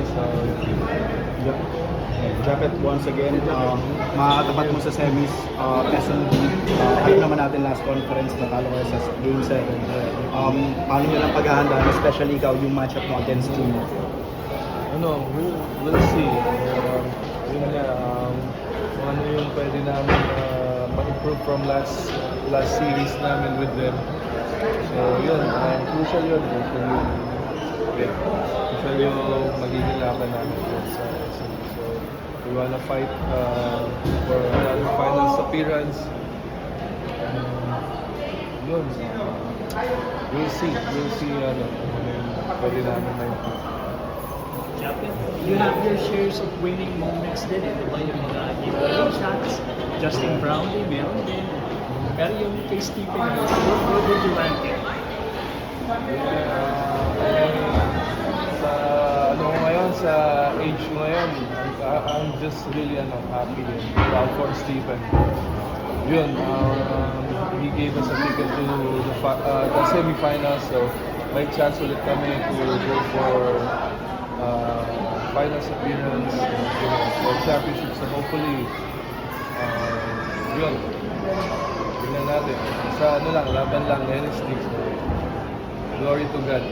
guys. Yep. Japet, once again, makakatapat mo sa semis, SMB. Alam naman natin last conference, natalo kayo sa Game 7. Paano nyo lang paghahanda, especially ikaw, yung matchup mo against Junior? We'll see. Yun nga, kung ano yung pwede namin ma-improve from last series namin with them. So yun, crucial yun. Crucial yung magiging laban namin sa SMB. So we wanna fight for another finals appearance. Yun, we'll see ano yung pwede namin ma-improve. You have your shares of winning moments din eh, di ba? Yung mga giveaway shots, Justin Brownlee, meron din. Pero yung kay Stephen Mills, where would you rank it? Sa age ko ngayon, I'm just really happy and proud for Stephen. Yun, he gave us a ticket to the semi-finals, so may chance ulit kami to go for finals appearance for championship. So hopefully, yun, tingnan natin. Sa laban lang, NXT. So, glory to God.